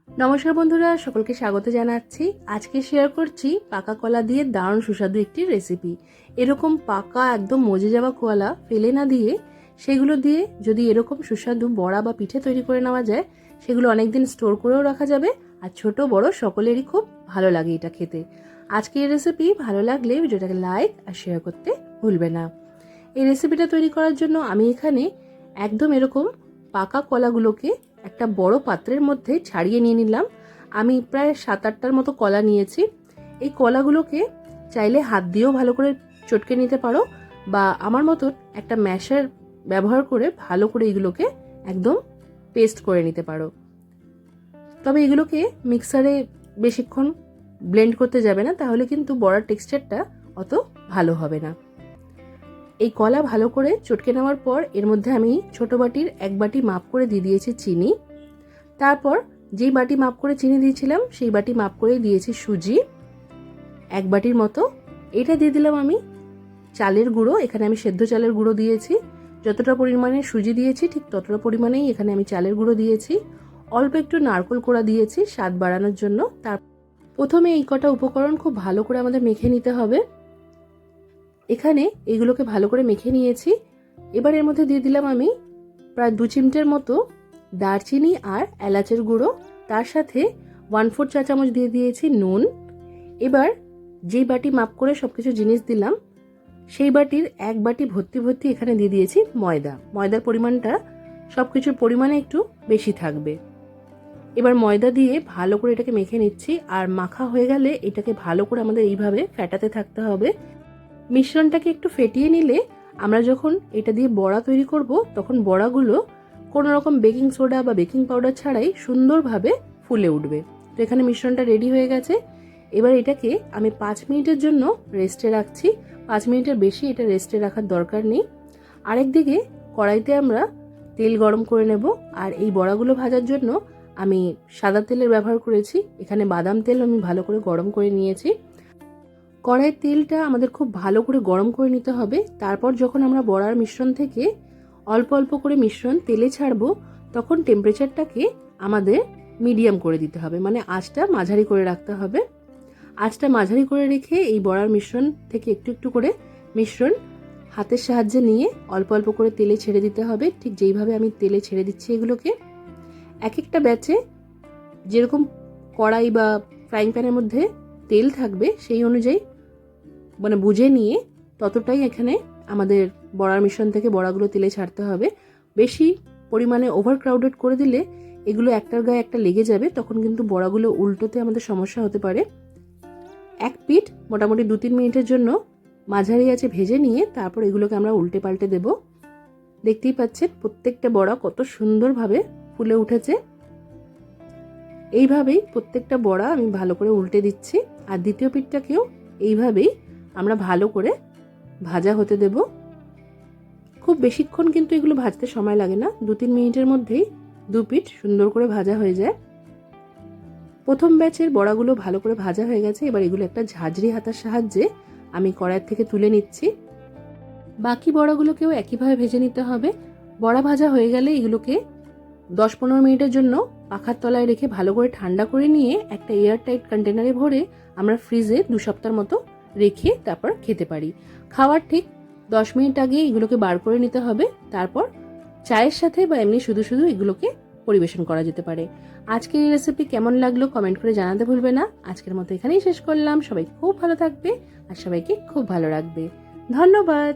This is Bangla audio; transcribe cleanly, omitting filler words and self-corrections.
নমস্কার বন্ধুরা, সকলকে স্বাগত জানাচ্ছি। আজকে শেয়ার করছি পাকা কলা দিয়ে দারুণ সুস্বাদু একটি রেসিপি। এরকম পাকা একদম মজে যাওয়া কলা ফেলে না দিয়ে সেগুলো দিয়ে যদি এরকম সুস্বাদু বড়া বা পিঠে তৈরি করে নেওয়া যায়, সেগুলো অনেকদিন স্টোর করেও রাখা যাবে আর ছোট বড় সকলেরই খুব ভালো লাগে এটা খেতে। আজকে এই রেসিপি ভালো লাগলে ভিডিওটাকে লাইক আর শেয়ার করতে ভুলবে না। এই রেসিপিটা তৈরি করার জন্য আমি এখানে একদম এরকম পাকা কলাগুলোকে একটা বড় পাত্রের মধ্যে ছাড়িয়ে নিয়ে নিলাম। আমি প্রায় 7-8টার মতো কলা নিয়েছি। এই কলাগুলোকে চাইলে হাত দিয়েও ভালো করে চটকে নিতে পারো, বা আমার মতন একটা ম্যাশার ব্যবহার করে ভালো করে এগুলোকে একদম পেস্ট করে নিতে পারো। তবে এগুলোকে মিক্সারে বেশিক্ষণ ব্লেন্ড করতে যাবে না, তাহলে কিন্তু বড়ার টেক্সচারটা অত ভালো হবে না। এই কলা ভালো করে চটকে নেওয়ার পর এর মধ্যে আমি ছোট বাটির 1 বাটি মাপ করে দিয়ে দিয়েছি চিনি। তারপর যেই বাটি মাপ করে চিনি দিয়েছিলাম সেই বাটি মাপ করে দিয়েছি সুজি 1 বাটির মতো। এটা দিয়ে দিলাম আমি চালের গুঁড়ো। এখানে আমি সেদ্ধ চালের গুঁড়ো দিয়েছি। যতটা পরিমাণে সুজি দিয়েছি ঠিক ততটা পরিমাণেই এখানে আমি চালের গুঁড়ো দিয়েছি। অল্প একটু নারকেল কোড়া দিয়েছি স্বাদ বাড়ানোর জন্য। তার প্রথমে এই কটা উপকরণ খুব ভালো করে আমাদের মেখে নিতে হবে। এখানে এগুলোকে ভালো করে মেখে নিয়েছি। এবার এর মধ্যে দিয়ে দিলাম আমি প্রায় 2 চিমটের মতো দারচিনি আর এলাচের গুঁড়ো। তার সাথে 1/4 চা চামচ দিয়ে দিয়েছি নুন। এবার যেই বাটি মাপ করে সবকিছু জিনিস দিলাম সেই বাটির 1 বাটি ভর্তি ভর্তি এখানে দিয়ে দিয়েছি ময়দা। ময়দার পরিমাণটা সবকিছুর পরিমাণে একটু বেশি থাকবে। এবার ময়দা দিয়ে ভালো করে এটাকে মেখে নিচ্ছি। আর মাখা হয়ে গেলে এটাকে ভালো করে আমাদের এইভাবে ফেটাতে থাকতে হবে। মিশ্রণটাকে একটু ফেটিয়ে নিলে আমরা যখন এটা দিয়ে বড়া তৈরি করব তখন বড়াগুলো কোনো রকম বেকিং সোডা বা বেকিং পাউডার ছাড়াই সুন্দরভাবে ফুলে উঠবে। তো এখানে মিশ্রণটা রেডি হয়ে গেছে। এবার এটাকে আমি 5 মিনিটের জন্য রেস্টে রাখছি। 5 মিনিটের বেশি এটা রেস্টে রাখার দরকার নেই। আরেকদিকে কড়াইতে আমরা তেল গরম করে নেব। আর এই বড়াগুলো ভাজার জন্য আমি সাদা তেলের ব্যবহার করেছি। এখানে বাদাম তেল আমি ভালো করে গরম করে নিয়েছি। কড়াইয়ের তেলটা আমাদের খুব ভালো করে গরম করে নিতে হবে। তারপর যখন আমরা বড়ার মিশ্রণ থেকে অল্প অল্প করে মিশ্রণ তেলে ছাড়বো তখন টেম্পারেচারটাকে আমাদের মিডিয়াম করে দিতে হবে, মানে আঁচটা মাঝারি করে রাখতে হবে। আঁচটা মাঝারি করে রেখে এই বড়ার মিশ্রণ থেকে একটু একটু করে মিশ্রণ হাতের সাহায্যে নিয়ে অল্প অল্প করে তেলে ছেড়ে দিতে হবে। ঠিক যেইভাবে আমি তেলে ছেড়ে দিচ্ছি এগুলোকে। এক একটা ব্যাচে যেরকম কড়াই বা ফ্রাইং প্যানের মধ্যে তেল থাকবে সেই অনুযায়ী মানে বুঝে নিয়ে ততটাই এখানে আমাদের বড়ার মিশ্রণ থেকে বড়াগুলো তেলে ছাড়তে হবে। বেশি পরিমাণে ওভার ক্রাউডেড করে দিলে এগুলো একটার গায়ে একটা লেগে যাবে, তখন কিন্তু বড়াগুলো উল্টোতে আমাদের সমস্যা হতে পারে। এক পিঠ মোটামুটি 2-3 মিনিটের জন্য মাঝারি আঁচে ভেজে নিয়ে তারপর এগুলোকে আমরা উল্টে পাল্টে দেব। দেখতেই পাচ্ছেন প্রত্যেকটা বড়া কত সুন্দরভাবে ফুলে উঠেছে। এইভাবেই প্রত্যেকটা বড়া আমি ভালো করে উল্টে দিচ্ছি। আর দ্বিতীয় পিঠটাকেও এইভাবেই আমরা ভালো করে ভাজা হতে দেব। খুব বেশিক্ষণ কিন্তু এগুলো ভাজতে সময় লাগে না, 2-3 মিনিটের মধ্যেই 2 পিঠ সুন্দর করে ভাজা হয়ে যায়। প্রথম ব্যাচের বড়াগুলো ভালো করে ভাজা হয়ে গেছে। এবার এগুলো একটা ঝাঁঝরি হাতার সাহায্যে আমি কড়াই থেকে তুলে নিচ্ছি। বাকি বড়াগুলোকেও একইভাবে ভেজে নিতে হবে। বড়া ভাজা হয়ে গেলে এগুলোকে 10-15 মিনিটের জন্য পাখার তলায় রেখে ভালো করে ঠান্ডা করে নিয়ে একটা এয়ার টাইট কন্টেনারে ভরে আমরা ফ্রিজে 2 সপ্তাহের মতো রেখে তারপর খেতে পারি। খাওয়ার ঠিক 10 মিনিট আগে এগুলোকে বার করে নিতে হবে। তারপর চায়ের সাথে বা এমনি শুধু শুধু এগুলোকে পরিবেশন করা যেতে পারে। আজকের এই রেসিপি কেমন লাগলো কমেন্ট করে জানাতে ভুলবে না। আজকের মতো এখানেই শেষ করলাম। সবাই খুব ভালো থাকবে আর সবাইকে খুব ভালো রাখবে। ধন্যবাদ।